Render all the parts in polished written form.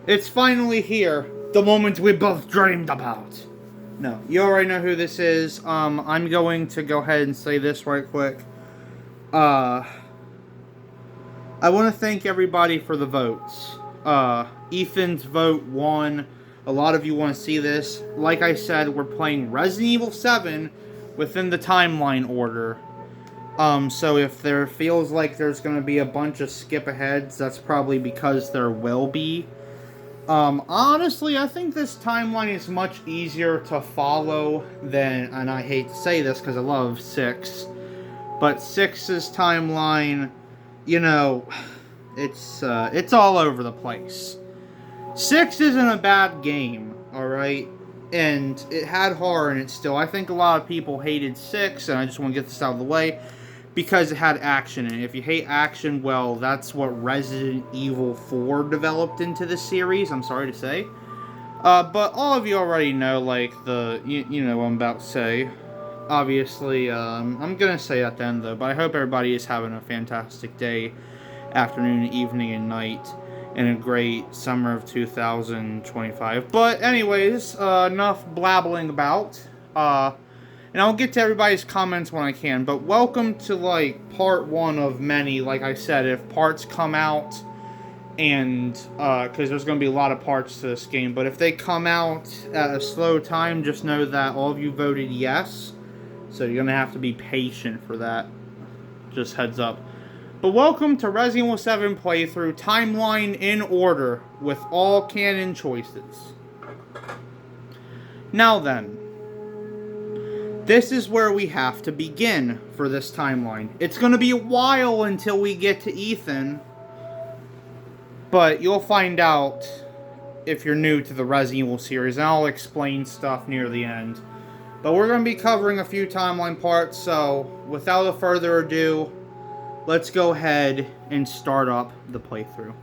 It's finally here. The moment we both dreamed about. No, you already know who this is. I'm going to go ahead and say this right quick. I want to thank everybody for the votes. Ethan's vote won. A lot of you want to see this. Like I said, we're playing Resident Evil 7 within the timeline order. So if there feels like there's going to be a bunch of skip aheads, that's probably because there will be. Honestly, I think this timeline is much easier to follow than, and I hate to say this because I love 6, but 6's timeline, you know, it's all over the place. 6 isn't a bad game, alright? And it had horror in it still. I think a lot of people hated 6, and I just want to get this out of the way, because it had action in it. If you hate action, well, that's what Resident Evil 4 developed into this series, I'm sorry to say. But all of you already know, like, you know what I'm about to say. Obviously, I'm gonna say at the end, though, but I hope everybody is having a fantastic day, afternoon, evening, and night, and a great summer of 2025. But anyways, enough blabbling about. And I'll get to everybody's comments when I can, but welcome to, like, part 1 of many. Like I said, if parts come out, and, because there's going to be a lot of parts to this game, but if they come out at a slow time, just know that all of you voted yes, so you're going to have to be patient for that. Just heads up. But welcome to Resident Evil 7 playthrough, timeline in order, with all canon choices. Now then. This is where we have to begin for this timeline. It's going to be a while until we get to Ethan, but you'll find out if you're new to the Resident Evil series, and I'll explain stuff near the end. But we're going to be covering a few timeline parts, so without further ado, let's go ahead and start up the playthrough.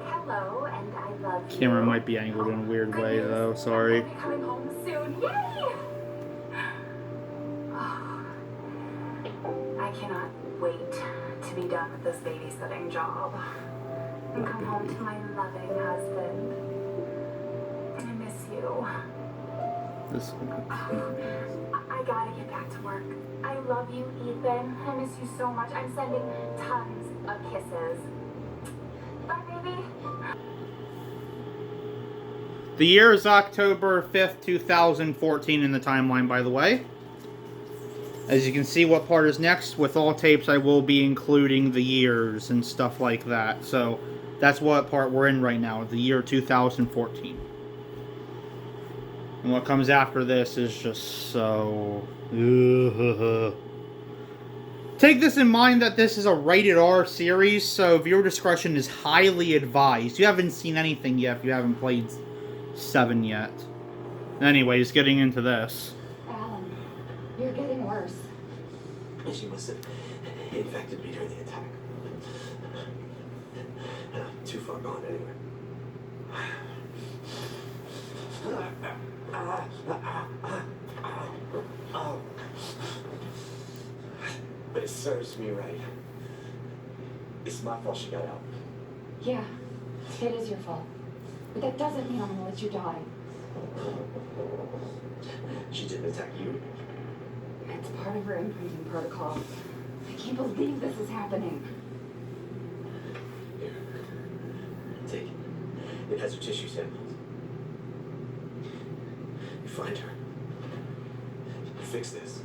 Hello, and I love you. Camera might be angled in a weird way, though. Sorry. I'll be coming home soon. Yay! Oh, I cannot wait to be done with this babysitting job and come home to my loving husband. I miss you. I gotta get back to work. I love you, Ethan. I miss you so much. I'm sending tons of kisses. Bye, baby. The year is October 5th, 2014 in the timeline, by the way. As you can see what part is next, with all tapes I will be including the years and stuff like that. So, that's what part we're in right now, the year 2014. And what comes after this is just so... Take this in mind that this is a rated R series, so viewer discretion is highly advised. You haven't seen anything yet if you haven't played 7 yet. Anyways, getting into this. Alan, you're getting worse. She must have infected me during the attack. And I'm too far gone anyway. But it serves me right. It's my fault she got out. Yeah, it is your fault. But that doesn't mean I'm gonna let you die. She didn't attack you. It's part of her imprinting protocol. I can't believe this is happening. Here. Take it. It has her tissue samples. You find her. You fix this.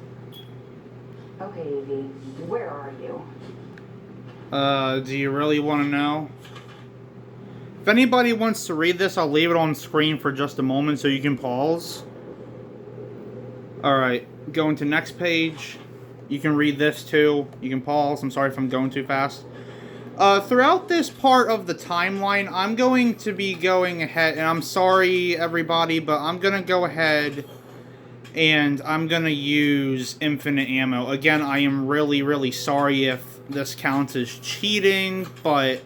Okay, Evie, where are you? Do you really want to know? If anybody wants to read this, I'll leave it on screen for just a moment so you can pause. Alright, going to next page. You can read this too. You can pause. I'm sorry if I'm going too fast. Throughout this part of the timeline, I'm going to be going ahead, and I'm sorry everybody, but I'm going to go ahead and I'm going to use infinite ammo. Again, I am really, really sorry if this counts as cheating, but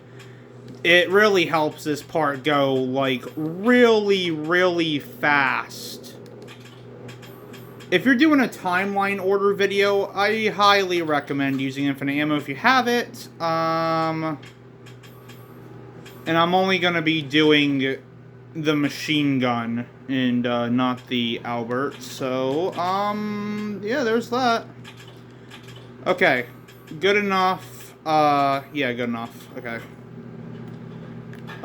it really helps this part go, like, really, really fast. If you're doing a timeline order video, I highly recommend using infinite ammo if you have it. And I'm only going to be doing the machine gun and not the Albert. So, yeah, there's that. Okay, good enough. Yeah, good enough. Okay.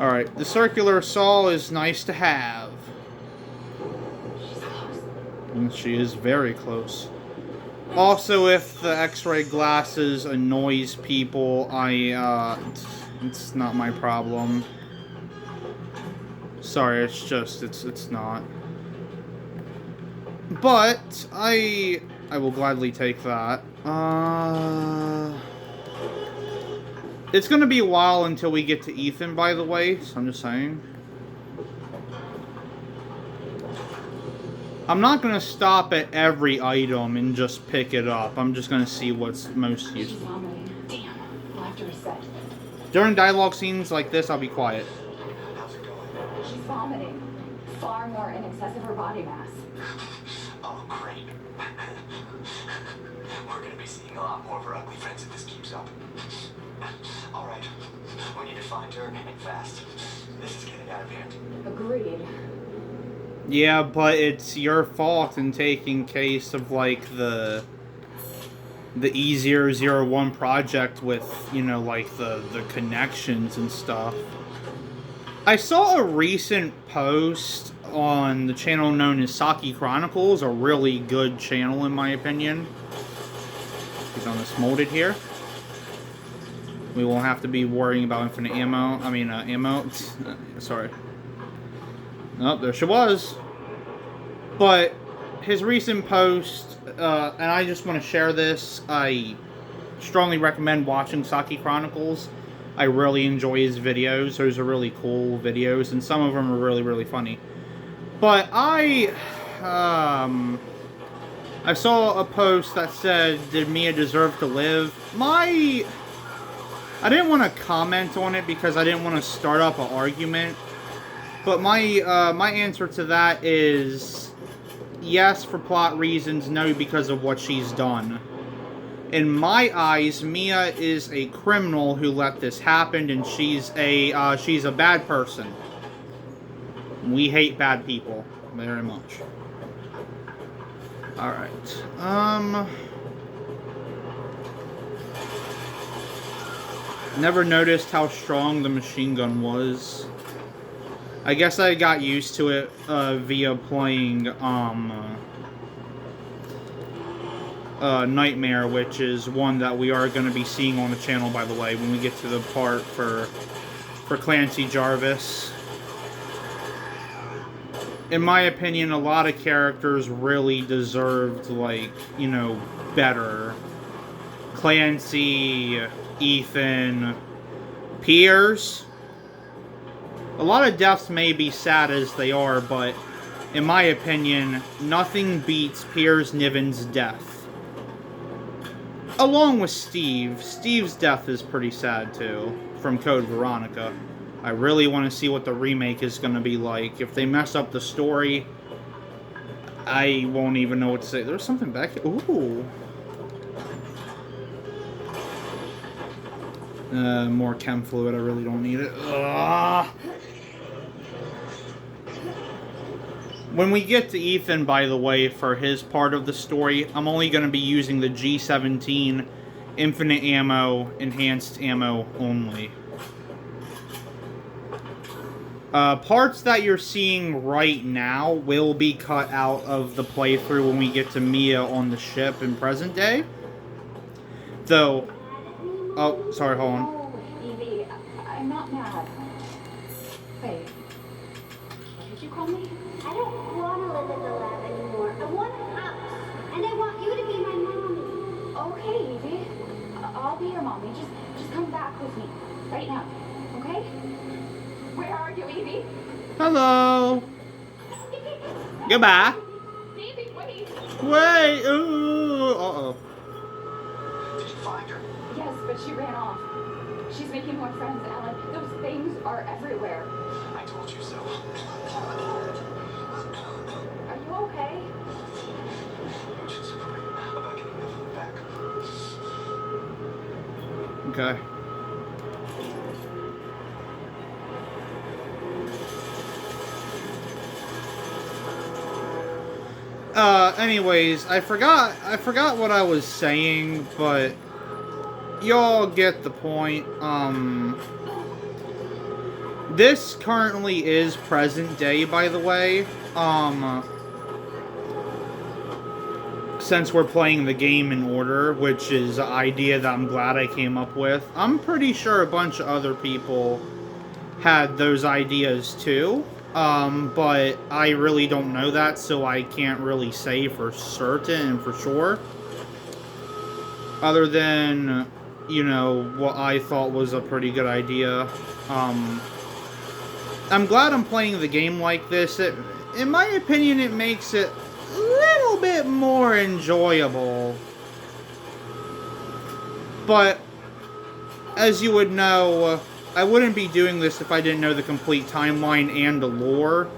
Alright, the circular saw is nice to have. And she is very close. Also, if the X-ray glasses annoys people, it's not my problem. Sorry, it's just, it's not. But, I will gladly take that. It's gonna be a while until we get to Ethan, by the way, so I'm just saying. I'm not gonna stop at every item and just pick it up. I'm just gonna see what's most useful. Damn, we'll have to reset. During dialogue scenes like this, I'll be quiet. How's it going? She's vomiting. Far more in excess of her body mass. Oh, great. We're gonna be seeing a lot more of her ugly friends if this keeps up. All right, we need to find her, and fast. This is getting out of hand. Agreed. Yeah, but it's your fault in taking case of, like, the E001 project with, you know, like, the connections and stuff. I saw a recent post on the channel known as Saki Chronicles, a really good channel in my opinion. He's on this molded here. We won't have to be worrying about infinite ammo. I mean, ammo. Sorry. Oh, there she was. But his recent post, and I just want to share this. I strongly recommend watching Saki Chronicles. I really enjoy his videos. Those are really cool videos, and some of them are really, really funny. But I saw a post that said, "Did Mia deserve to live?" I didn't want to comment on it because I didn't want to start up an argument. But my answer to that is yes for plot reasons, no because of what she's done. In my eyes, Mia is a criminal who let this happen, and she's a bad person. We hate bad people very much. All right. Never noticed how strong the machine gun was. I guess I got used to it via playing Nightmare, which is one that we are going to be seeing on the channel, by the way, when we get to the part for Clancy Jarvis. In my opinion, a lot of characters really deserved, like, you know, better. Clancy, Ethan, Piers. A lot of deaths may be sad as they are, but in my opinion, nothing beats Piers Niven's death. Along with Steve. Steve's death is pretty sad too, from Code Veronica. I really want to see what the remake is going to be like. If they mess up the story, I won't even know what to say. There's something back here. Ooh. More chem fluid. I really don't need it. Ugh. When we get to Ethan, by the way, for his part of the story, I'm only going to be using the G17 infinite ammo, enhanced ammo only. Parts that you're seeing right now will be cut out of the playthrough when we get to Mia on the ship in present day. Though, oh, sorry, hold on. No, Evie, I'm not mad. Wait, what did you call me? I don't want to live at the lab anymore. I want a house. And I want you to be my mommy. Okay, Evie. I'll be your mommy. Just come back with me. Right now. Okay? Where are you, Evie? Hello. Goodbye. Evie, wait. Wait. Ooh. Uh-oh. Did you find her? Yes, but she ran off. She's making more friends, Alan. Those things are everywhere. I told you so. Are you okay? Okay. Anyways, I forgot what I was saying, but y'all get the point. This currently is present day, by the way. Since we're playing the game in order, which is an idea that I'm glad I came up with. I'm pretty sure a bunch of other people had those ideas too. But I really don't know that, so I can't really say for certain and for sure. Other than, you know, what I thought was a pretty good idea. I'm glad I'm playing the game like this. In my opinion, it makes it a little bit more enjoyable. But, as you would know, I wouldn't be doing this if I didn't know the complete timeline and the lore.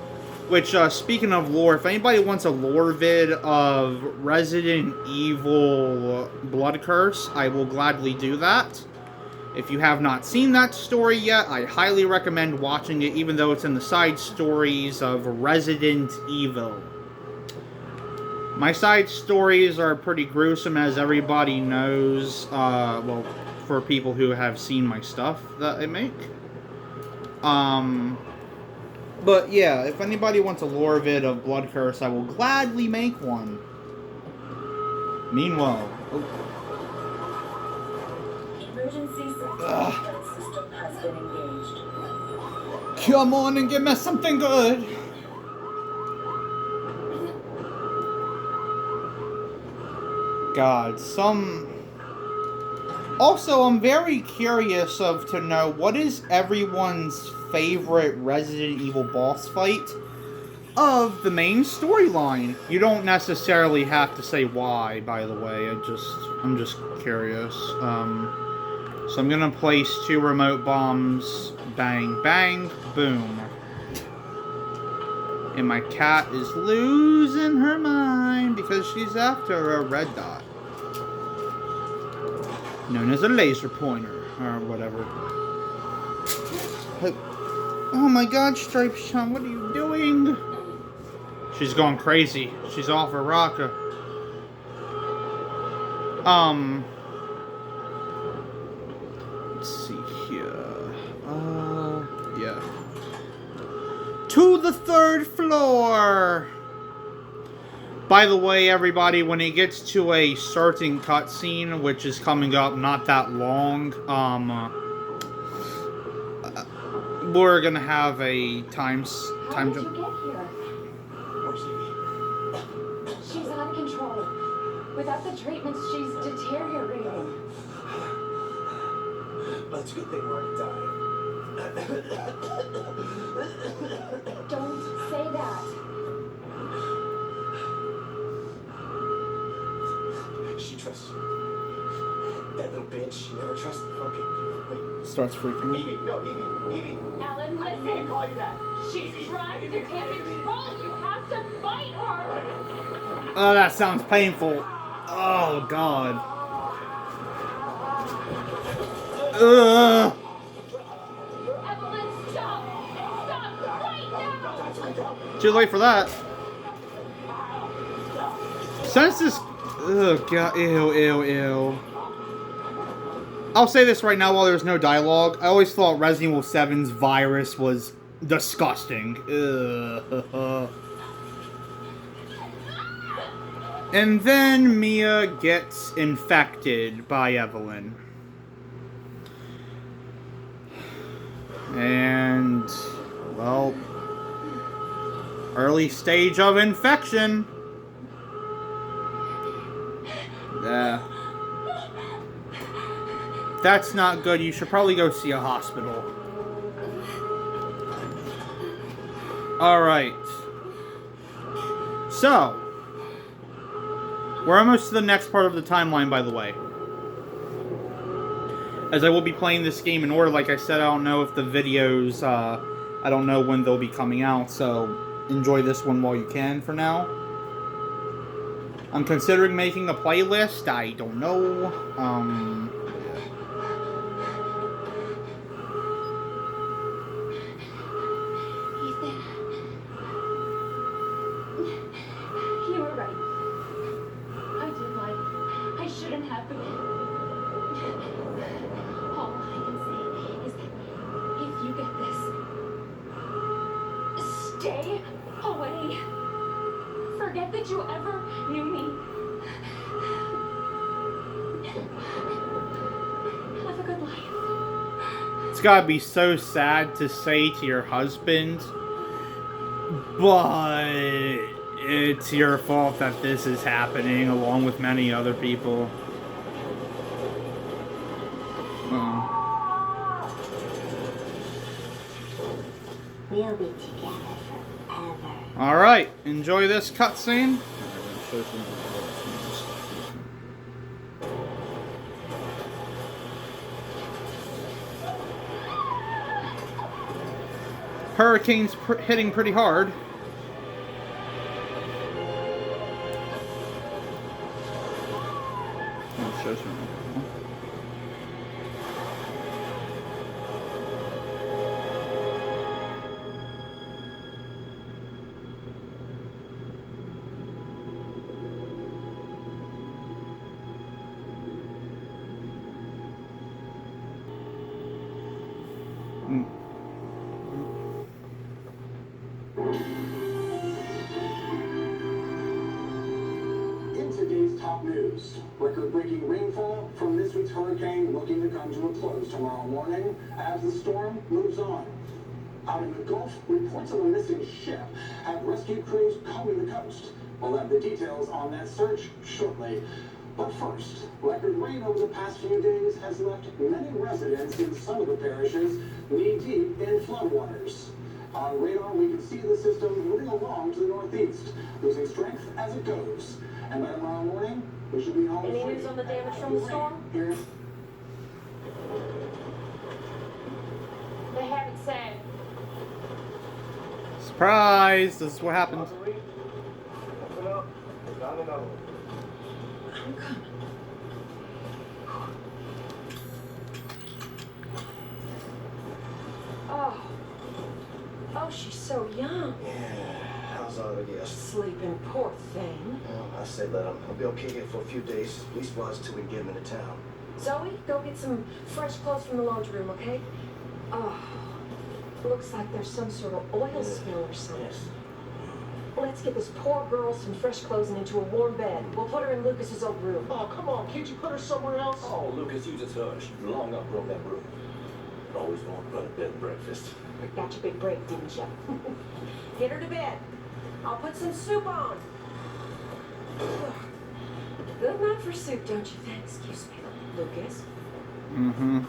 Which, speaking of lore, if anybody wants a lore vid of Resident Evil Blood Curse, I will gladly do that. If you have not seen that story yet, I highly recommend watching it, even though it's in the side stories of Resident Evil. My side stories are pretty gruesome, as everybody knows, well, for people who have seen my stuff that I make. But yeah, if anybody wants a lore vid of Blood Curse, I will gladly make one. Meanwhile... Emergency system has been engaged. Come on and give me something good! God, Also, I'm very curious to know what is everyone's favorite Resident Evil boss fight of the main storyline. You don't necessarily have to say why, by the way. I'm just curious. So I'm gonna place 2 remote bombs. Bang, bang, boom. And my cat is losing her mind because she's after a red dot. Known as a laser pointer, or whatever. Oh my god, Stripes Sean, what are you doing? She's going crazy. She's off her rocker. Let's see here. Yeah. To the 3rd floor! By the way, everybody, when it gets to a certain cutscene, which is coming up not that long, we're gonna have a time jump. How did you get here? Where's Evie? She's out of control. Without the treatments, she's deteriorating. But it's a good thing we're already dying. Don't say that. She trusts you. That little bitch, she never trusted fucking... Starts freaking Wait, me. Evie, no, Evie. Alan, I listen. can't call you that. She's trying to take control. You have to fight her. Oh, that sounds painful. Oh, God. Ugh. Evelyn, stop. Stop right now. Too late for that. Since this... Oh, God. Ew. I'll say this right now while there's no dialogue. I always thought Resident Evil 7's virus was disgusting. Ugh. And then Mia gets infected by Evelyn. And, well, early stage of infection. That's not good. You should probably go see a hospital. Alright. So, we're almost to the next part of the timeline, by the way. As I will be playing this game in order, like I said, I don't know if the videos, I don't know when they'll be coming out, so enjoy this one while you can for now. I'm considering making a playlist, I don't know, You mean... Live a good life. It's gotta be so sad to say to your husband, but it's your fault that this is happening along with many other people. We'll be together forever. Alright, enjoy this cutscene. Hurricane's hitting pretty hard. Oh, show some. In today's top news, record-breaking rainfall from this week's hurricane looking to come to a close tomorrow morning as the storm moves on. Out in the Gulf, reports of a missing ship have rescue crews combing the coast. We'll have the details on that search shortly. But first, record rain over the past few days has left many residents in some of the parishes knee-deep in floodwaters. On radar, we can see the system moving along to the northeast, losing strength as it goes. And by tomorrow morning, we should be home. Any news on the damage from the storm? Here. They haven't said. Surprise! This is what happens. Open up. Got another one. I'm coming. Oh, she's so young. Yeah, how's all the guests? Sleeping, poor thing. Well, I said let him. He'll be okay here for a few days, at least while till we can get him into town. Zoe, go get some fresh clothes from the laundry room, okay? Oh, looks like there's some sort of oil spill or something. Yes. Let's get this poor girl some fresh clothes and into a warm bed. We'll put her in Lucas's old room. Oh, come on, can't you put her somewhere else? Oh, Lucas, you just hush. You long outgrown that room. Always want to run a bed and breakfast. Got your big break, didn't you? Get her to bed. I'll put some soup on. Good night for soup, don't you think? Excuse me, Lucas. Mm-hmm.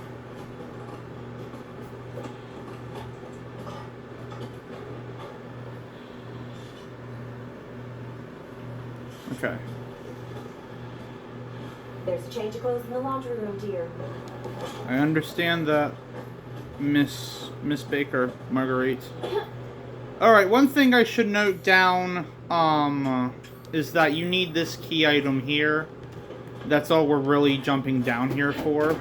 Okay. There's a change of clothes in the laundry room, dear. I understand that, Miss Baker, Marguerite. Alright, one thing I should note down, is that you need this key item here. That's all we're really jumping down here for.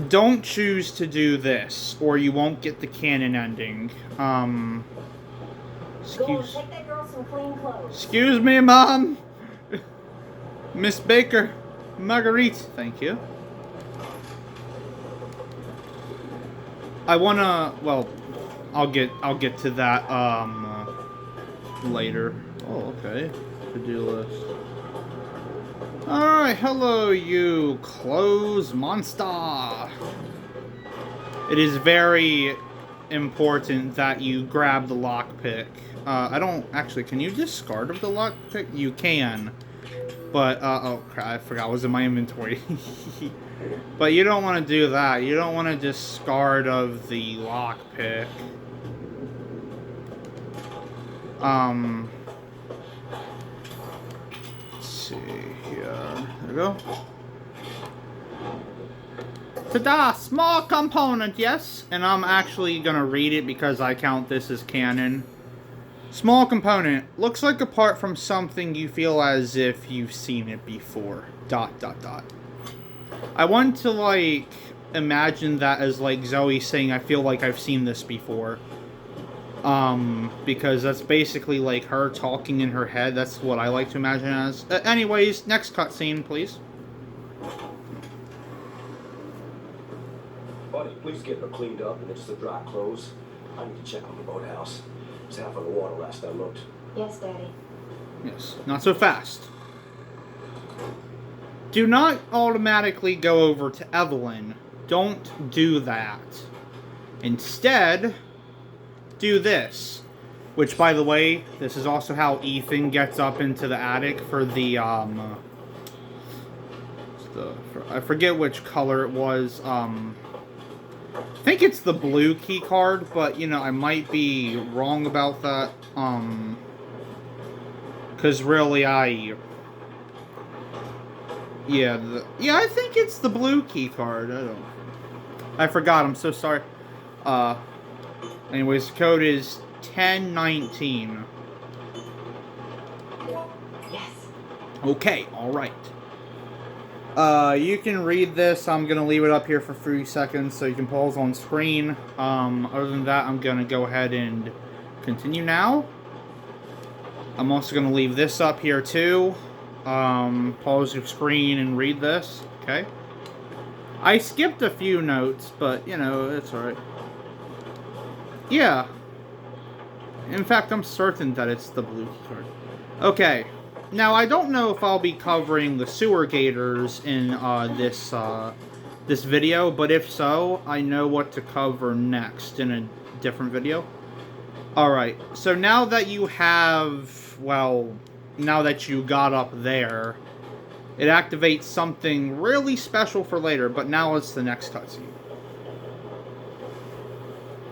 Don't choose to do this, or you won't get the canon ending. Go on, take that girl some clean clothes. Excuse me, Mom! Miss Baker, Marguerite, thank you. I wanna, well, I'll get to that, later. Oh, okay. To-do list. Alright, hello, you clothes monster! It is very important that you grab the lockpick. I don't, actually, can you discard of the lockpick? You can. But, oh crap, I forgot, it was in my inventory. But you don't want to do that. You don't want to discard of the lockpick. Let's see here. There we go. Ta-da! Small component, yes? And I'm actually gonna read it because I count this as canon. Small component. Looks like a part from something you feel as if you've seen it before. ... I want to, like, imagine that as, like, Zoe saying, I feel like I've seen this before. Because that's basically, like, her talking in her head. That's what I like to imagine as. Anyways, next cutscene, please. Buddy, please get her cleaned up and it's the dry clothes. I need to check on the boathouse. It's half on the water last I looked. Yes, Daddy. Yes, not so fast. Do not automatically go over to Evelyn. Don't do that. Instead, do this. Which, by the way, this is also how Ethan gets up into the attic for the, I forget which color it was, I think it's the blue key card, but, you know, I might be wrong about that, because really, yeah, I think it's the blue key card, I forgot, I'm so sorry. Anyways, the code is 1019. Yes. Okay, alright. You can read this. I'm gonna leave it up here for 3 seconds so you can pause on screen. Other than that, I'm gonna go ahead and continue now. I'm also gonna leave this up here too. Pause your screen and read this. Okay. I skipped a few notes, but you know, it's alright. Yeah. In fact, I'm certain that it's the blue card. Okay. Now, I don't know if I'll be covering the sewer gators in this video, but if so, I know what to cover next in a different video. Alright, so now that you have, well, now that you got up there, it activates something really special for later, but now it's the next cutscene.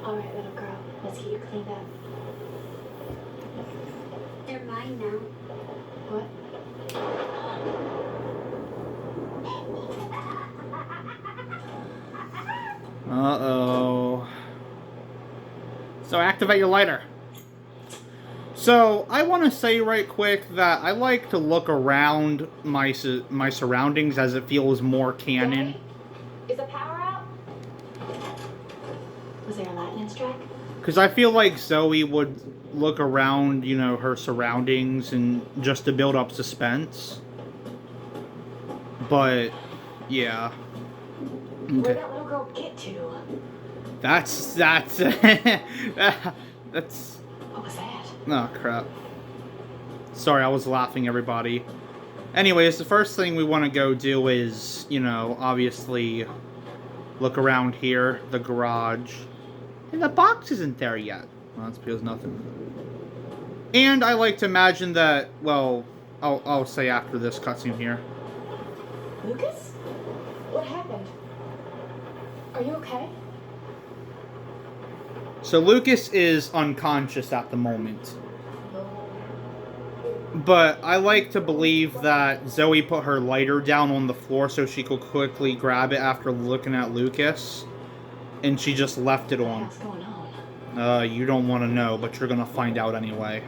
Alright, little girl, let's get you cleaned up. They're mine now. What? Uh-oh. So activate your lighter. So, I want to say right quick that I like to look around my surroundings as it feels more canon. Daddy? Is the power out? Was there a lightning strike? Because I feel like Zoe would look around, you know, her surroundings and just to build up suspense. But, yeah. Where'd Okay. that little girl get to? That's... that's... What was that? Oh, crap. Sorry, I was laughing, everybody. Anyways, the first thing we want to go do is, you know, obviously look around here, the garage. And the box isn't there yet. Well, that's because nothing. And I like to imagine that, well, I'll say after this cutscene here. Lucas? What happened? Are you okay? So Lucas is unconscious at the moment. But I like to believe that Zoe put her lighter down on the floor so she could quickly grab it after looking at Lucas. And she just left it on. What's going on? You don't want to know, but you're going to find out anyway.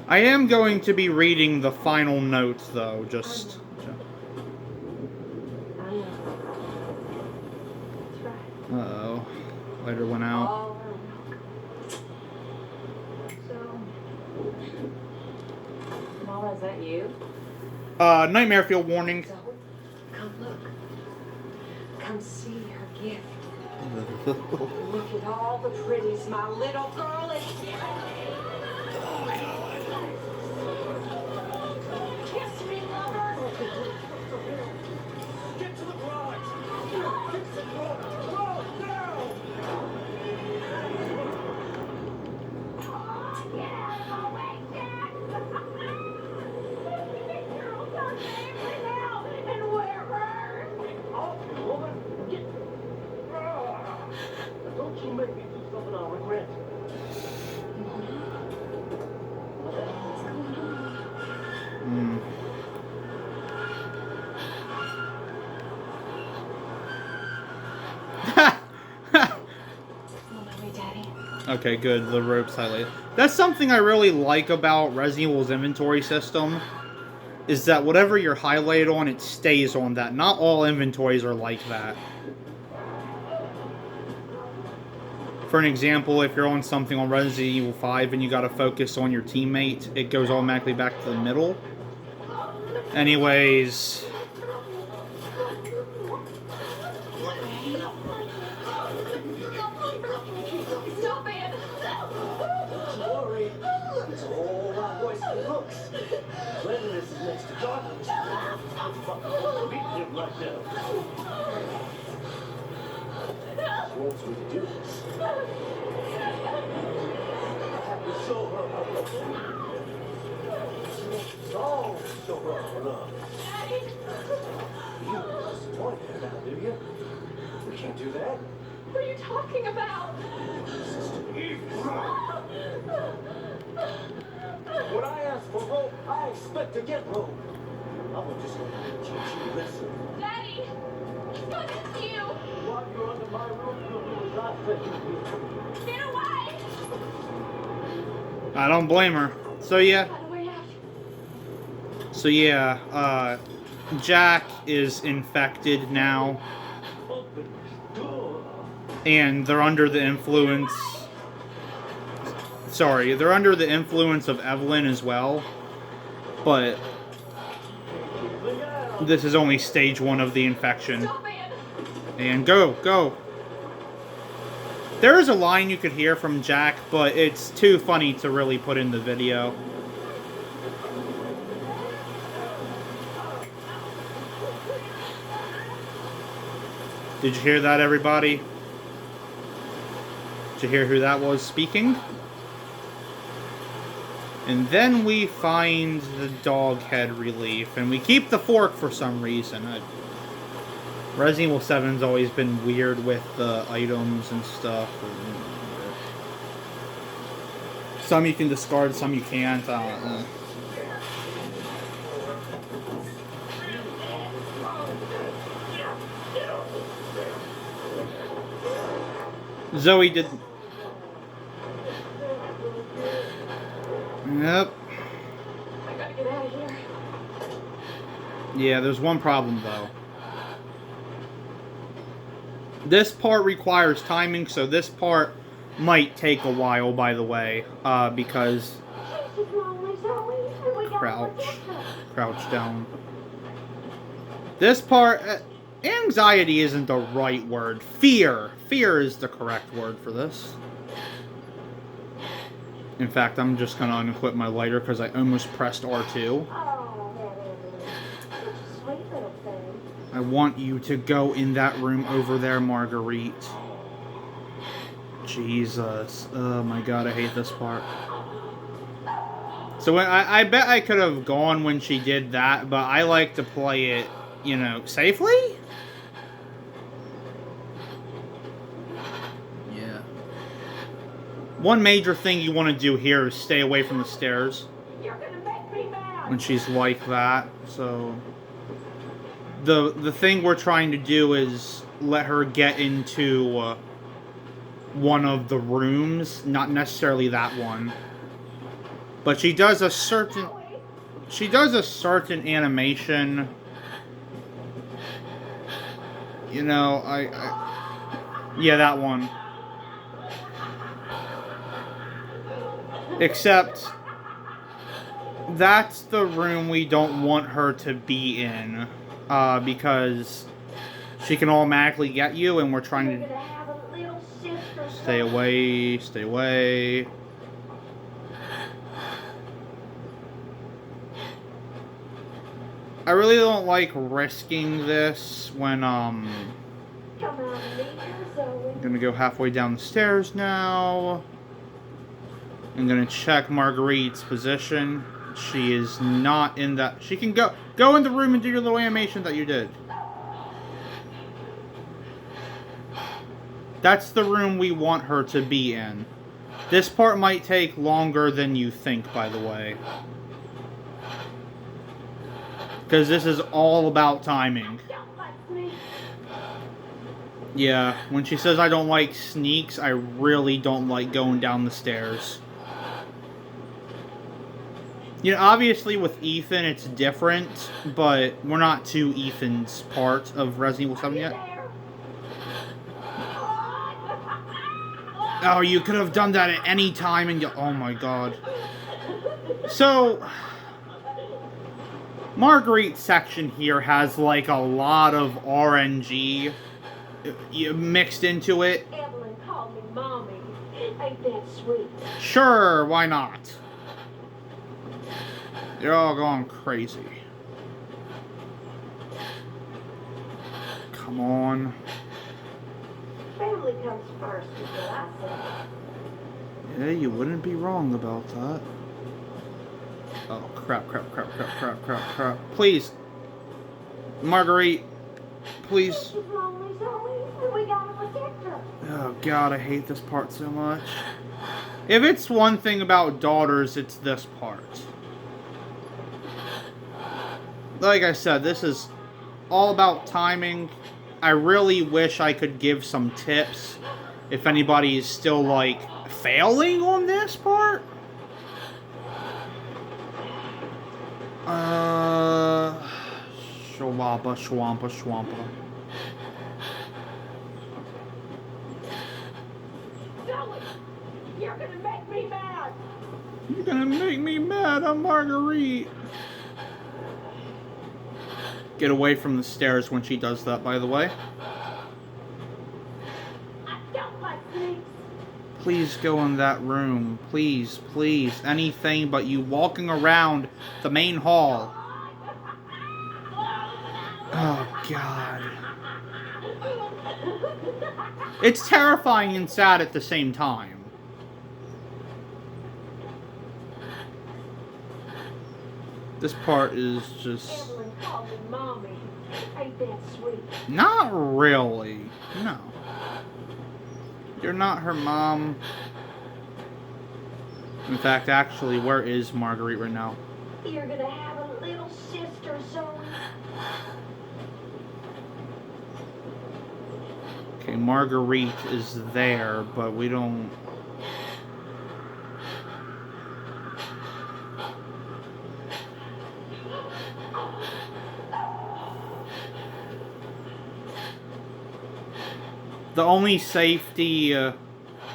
I am going to be reading the final notes, though, just... I know. That's right. Uh-oh. Lighter went out. All around. So, Mama, is that you? Nightmare field warning. So, come look. Come see her gift. Look at all the pretties my little girl is giving me. Kiss me, lover. Get to the garage! Fix it, go now! Don't you make me do something I'll regret. Hmm. Daddy. Okay, good. The rope's highlighted. That's something I really like about Resident Evil's inventory system. Is that whatever you're highlighted on, it stays on that. Not all inventories are like that. For an example, if you're on something on Resident Evil 5 and you gotta focus on your teammate, it goes automatically back to the middle. Anyways... Don't worry. It's all right, boys. it looks. Cleanliness is next to godliness. Fucking beating him right now. She wants me to do this. I have to show her how much all show her how love. You disappoint her now, do you? We can't do that. What are you talking about? When I ask for rope, I expect to get rope. I'm just going to teach you a lesson. Daddy! What is you? While you're under my roof, you'll do as I say. Get away! I don't blame her. So yeah. Find a way out. So yeah, Jack is infected now. Open the door. And they're under the influence... Sorry, they're under the influence of Evelyn as well. But this is only stage 1 of the infection. Stop it! And go! There is a line you could hear from Jack, but it's too funny to really put in the video. Did you hear that, everybody? Did you hear who that was speaking? And then we find the dog head relief, and we keep the fork for some reason. Resident Evil 7's always been weird with the items and stuff. Some you can discard, some you can't. Zoe did... Yep. I gotta get out of here. Yeah, there's one problem, though. This part requires timing, so this part might take a while, by the way, because... Crouch down. This part... anxiety isn't the right word. Fear. Fear is the correct word for this. In fact, I'm just going to unequip my lighter because I almost pressed R2. I want you to go in that room over there, Marguerite. Jesus. Oh my god, I hate this part. So I bet I could have gone when she did that, but I like to play it, you know, safely? Yeah. One major thing you want to do here is stay away from the stairs. You're gonna make me mad. When she's like that, so... The thing we're trying to do is let her get into one of the rooms, not necessarily that one. But she does a certain animation. You know, yeah, that one. Except that's the room we don't want her to be in. Because she can automatically get you, and we're trying to... Stay away, stay away. I really don't like risking this when, I'm gonna go halfway down the stairs now. I'm gonna check Marguerite's position. She is not in that... She can go in the room and do your little animation that you did. That's the room we want her to be in. This part might take longer than you think, by the way. Because this is all about timing. Yeah, when she says I don't like sneaks, I really don't like going down the stairs. You know, obviously with Ethan it's different, but we're not to Ethan's part of Resident Evil 7 yet. Oh, you could have done that at any time and you... Oh my god. So... Marguerite's section here has like a lot of RNG mixed into it. Evelyn called me mommy. Ain't that sweet? Sure, why not? You're all going crazy. Come on. Family comes first, is what I say. Yeah, you wouldn't be wrong about that. Oh, crap, crap, crap, crap, crap, crap, crap. Please. Marguerite. Please. She's lonely, Zoe, and we gotta protect her. Oh, God, I hate this part so much. If it's one thing about daughters, it's this part. Like I said, this is all about timing. I really wish I could give some tips if anybody is still, like, failing on this part. Shwampa, shwampa, shwampa. Zoe, you're gonna make me mad. You're gonna make me mad, I'm Marguerite. Get away from the stairs when she does that, by the way. I don't like snakes. Please go in that room. Please, please. Anything but you walking around the main hall. Oh, God. It's terrifying and sad at the same time. This part is just... Evelyn called me mommy. Ain't that sweet? Not really. No. You're not her mom. In fact, actually, where is Marguerite right now? You're gonna have a little sister, Zoe. Okay, Marguerite is there, but we don't... The only safety,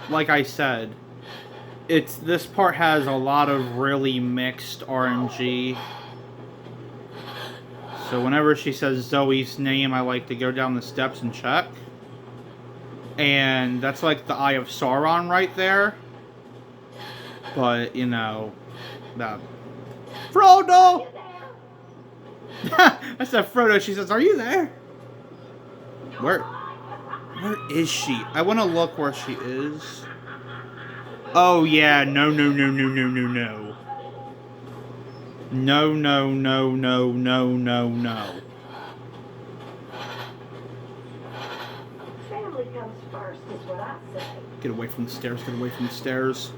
like I said, this part has a lot of really mixed RNG. So whenever she says Zoe's name, I like to go down the steps and check. And that's like the Eye of Sauron right there. But, you know, that... Frodo! I said Frodo. She says, are you there? Where is she? I want to look where she is. Oh, yeah. No, no, no, no, no, no, no. No, no, no, no, no, no, no. Family comes first, is what I say. Get away from the stairs. Get away from the stairs.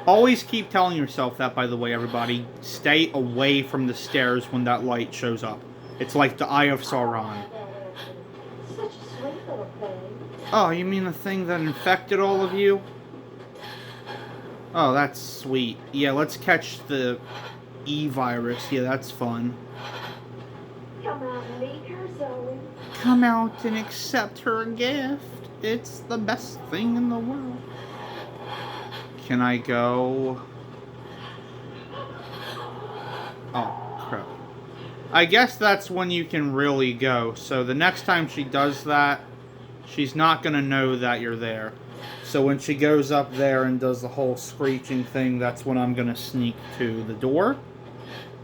Always keep telling yourself that, by the way, everybody. Stay away from the stairs when that light shows up. It's like the Eye of Sauron. Such a sweet little thing. Oh, you mean the thing that infected all of you? Oh, that's sweet. Yeah, let's catch the E-virus. Yeah, that's fun. Come out and meet her, Zoe. Come out and accept her gift. It's the best thing in the world. Can I go? Oh, crap. I guess that's when you can really go. So the next time she does that, she's not going to know that you're there. So when she goes up there and does the whole screeching thing, that's when I'm going to sneak to the door.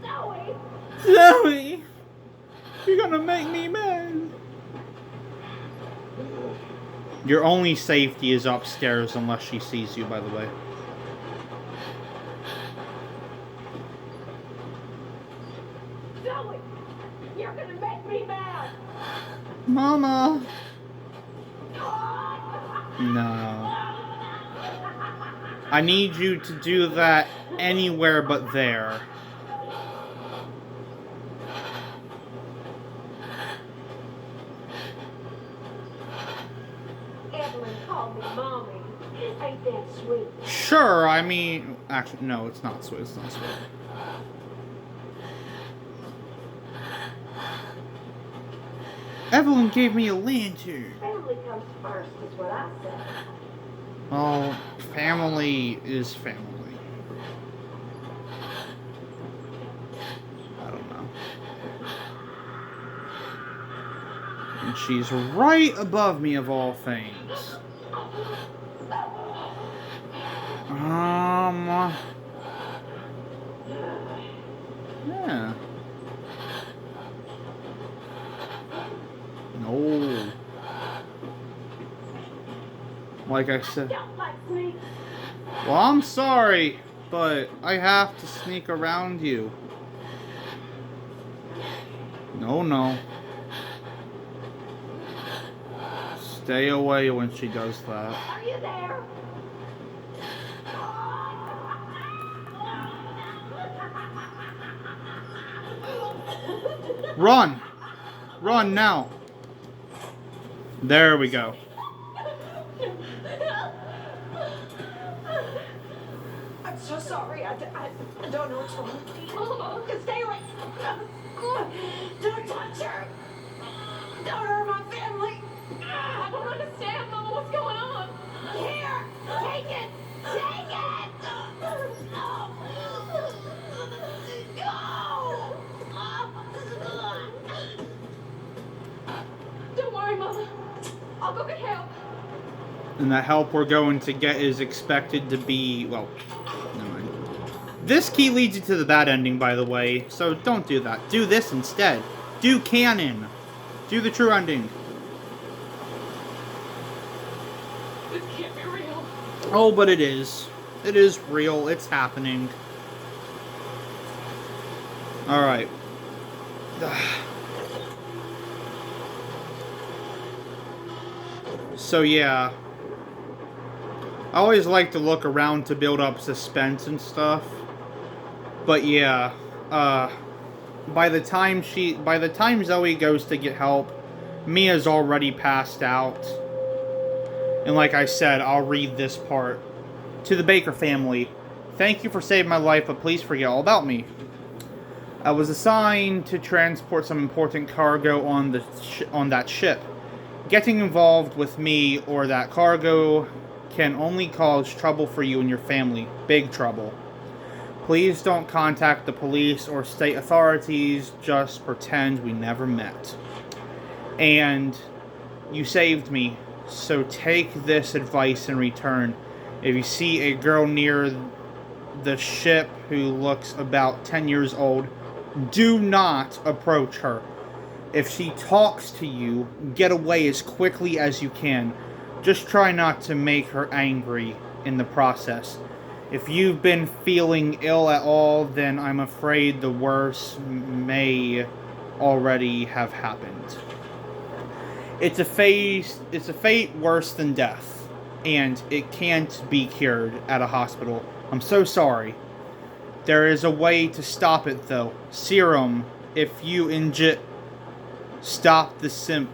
Zoe! Zoe! You're going to make me mad. Your only safety is upstairs unless she sees you, by the way. Zoe! You're gonna make me mad! Mama! No. I need you to do that anywhere but there. Evelyn called me mommy. Ain't that sweet? Sure, I mean... Actually, no, it's not sweet. It's not sweet. Evelyn gave me a lantern. Family comes first, is what I say. Oh, family is family. I don't know. And she's right above me of all things. Yeah. No. Like I said. Don't like snakes. Well, I'm sorry, but I have to sneak around you. No, no. Stay away when she does that. Are you there? Run! Run now! There we go. I'm so sorry. I don't know what's wrong. Stay away. Don't touch her. Don't hurt my family. I don't understand, Mama. What's going on? Here, take it. Take it. Don't worry, Mama. I'll go get help. And the help we're going to get is expected to be, well, never mind. This key leads you to the bad ending, by the way, so don't do that. Do this instead. Do canon. Do the true ending. This can't be real. Oh, but it is. It is real. It's happening. Alright. So, yeah. I always like to look around to build up suspense and stuff. But, yeah. By the time Zoe goes to get help, Mia's already passed out. And like I said, I'll read this part. To the Baker family, thank you for saving my life, but please forget all about me. I was assigned to transport some important cargo on that ship. Getting involved with me or that cargo can only cause trouble for you and your family. Big trouble. Please don't contact the police or state authorities. Just pretend we never met. And you saved me, so take this advice in return. If you see a girl near the ship who looks about 10 years old, do not approach her. If she talks to you, get away as quickly as you can. Just try not to make her angry in the process. If you've been feeling ill at all, then I'm afraid the worst may already have happened. It's a fate worse than death, and it can't be cured at a hospital. I'm so sorry. There is a way to stop it, though. Serum, if you inject, stop the simp.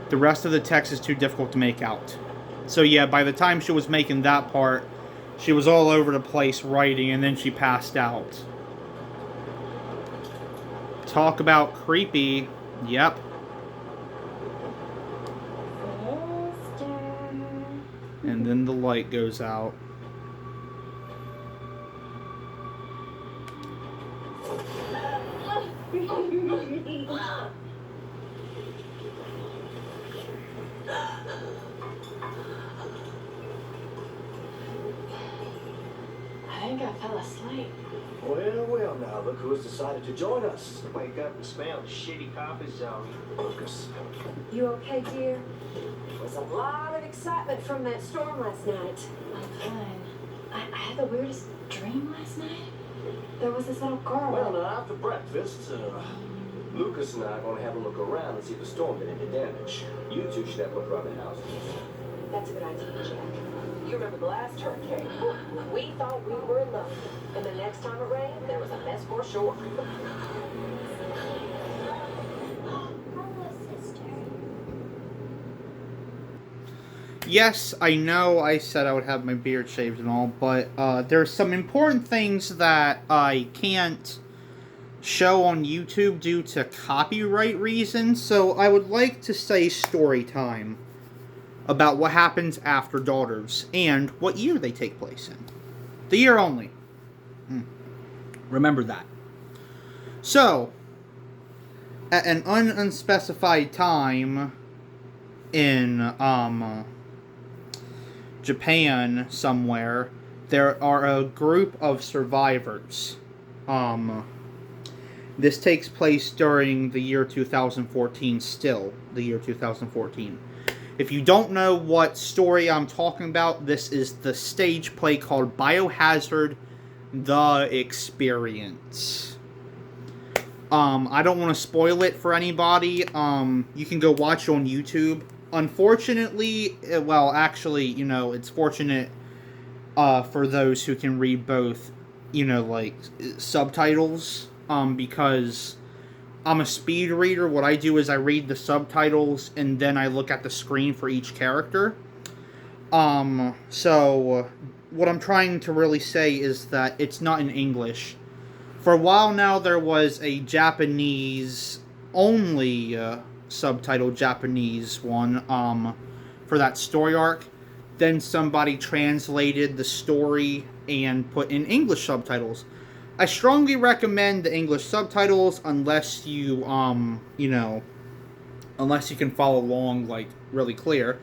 The rest of the text is too difficult to make out. So yeah, by the time she was making that part, she was all over the place writing, and then she passed out. Talk about creepy. Yep. And then the light goes out. I think I fell asleep. Well, now look who's decided to join us. Wake up and smell the shitty coffee, Zoe. Lucas. You okay, dear? There was a lot of excitement from that storm last night. I'm fine. I had the weirdest dream last night. There was this little girl. Well, now after breakfast, Lucas and I are going to have a look around and see if the storm did any damage. You two should have a look around the house. That's a good idea, Jack. You remember the last hurricane? We thought we were in luck. And the next time it rained, there was a mess for sure. Hello, sister. Yes, I know I said I would have my beard shaved and all, but there's some important things that I can't show on YouTube due to copyright reasons, so I would like to say story time about what happens after Daughters and what year they take place in. The year only. Remember that. So, at an unspecified time in Japan somewhere, there are a group of survivors This takes place during the year 2014, still the year 2014. If you don't know what story I'm talking about, this is the stage play called Biohazard: The Experience. I don't want to spoil it for anybody. You can go watch it on YouTube. Unfortunately, well, actually, you know, it's fortunate for those who can read both, you know, like, subtitles, because I'm a speed reader. What I do is I read the subtitles and then I look at the screen for each character. So what I'm trying to really say is that it's not in English. For a while now, there was a Japanese only subtitled Japanese one for that story arc. Then somebody translated the story and put in English subtitles. I strongly recommend the English subtitles unless you, you know, unless you can follow along, like, really clear,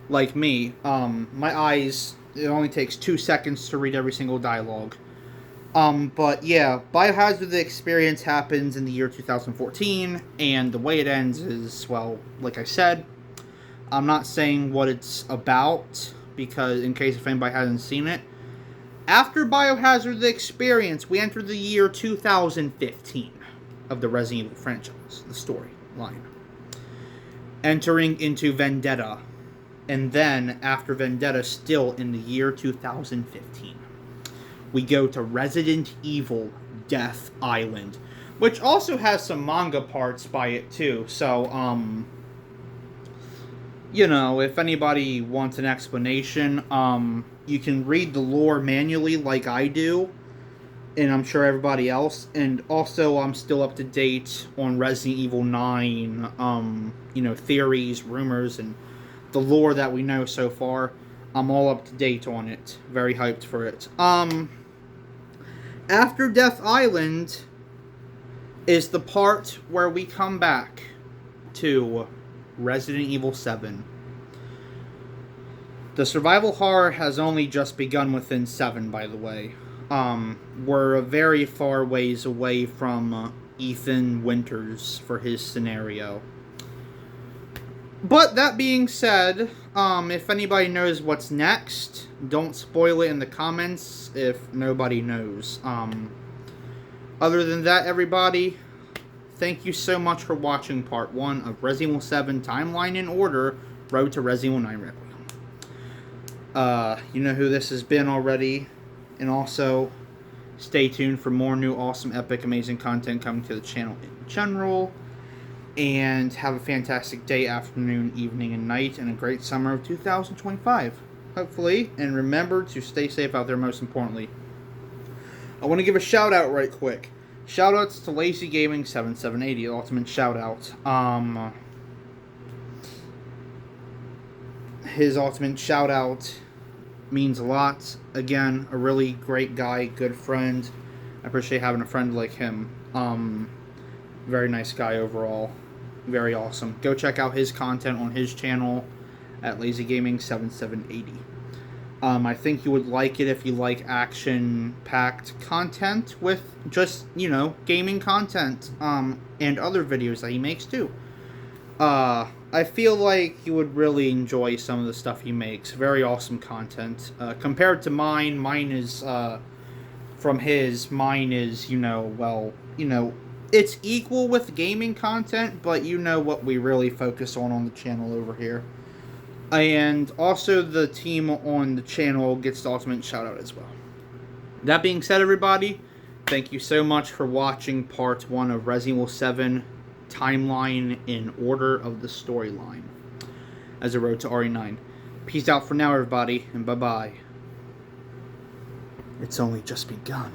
like me. My eyes, it only takes 2 seconds to read every single dialogue. But yeah, Biohazard: The Experience happens in the year 2014, and the way it ends is, well, like I said, I'm not saying what it's about, because in case if anybody hasn't seen it, after Biohazard: The Experience, we enter the year 2015 of the Resident Evil franchise, the storyline. Entering into Vendetta, and then, after Vendetta, still in the year 2015, we go to Resident Evil Death Island, which also has some manga parts by it, too. So, you know, if anybody wants an explanation, you can read the lore manually like I do, and I'm sure everybody else. And also, I'm still up to date on Resident Evil 9, you know, theories, rumors, and the lore that we know so far. I'm all up to date on it. Very hyped for it. After Death Island is the part where we come back to Resident Evil 7. The survival horror has only just begun within 7, by the way. We're a very far ways away from Ethan Winters for his scenario. But that being said, if anybody knows what's next, don't spoil it in the comments if nobody knows. Other than that, everybody, thank you so much for watching part 1 of Resident Evil 7 Timeline in Order, Road to Resident Evil 9 Requiem. You know who this has been already, and also stay tuned for more new awesome, epic, amazing content coming to the channel in general. And have a fantastic day, afternoon, evening, and night, and a great summer of 2025, hopefully. And remember to stay safe out there, most importantly. I want to give a shout out right quick. Shout outs to Lazy Gaming 7780, ultimate shout out. His ultimate shout out means a lot. Again, a really great guy, good friend. I appreciate having a friend like him. Very nice guy overall. Very awesome. Go check out his content on his channel at Lazy Gaming 7780. I think you would like it if you like action-packed content with just, you know, gaming content, and other videos that he makes too. I feel like you would really enjoy some of the stuff he makes. Very awesome content. Compared to mine is, from his, mine is, you know, well, you know, it's equal with gaming content, but you know what we really focus on the channel over here. And also the team on the channel gets the ultimate shout out as well. That being said, everybody, thank you so much for watching part 1 of Resident Evil 7 Timeline in Order of the Storyline as a road to RE9. Peace out for now, everybody, and bye-bye. It's only just begun.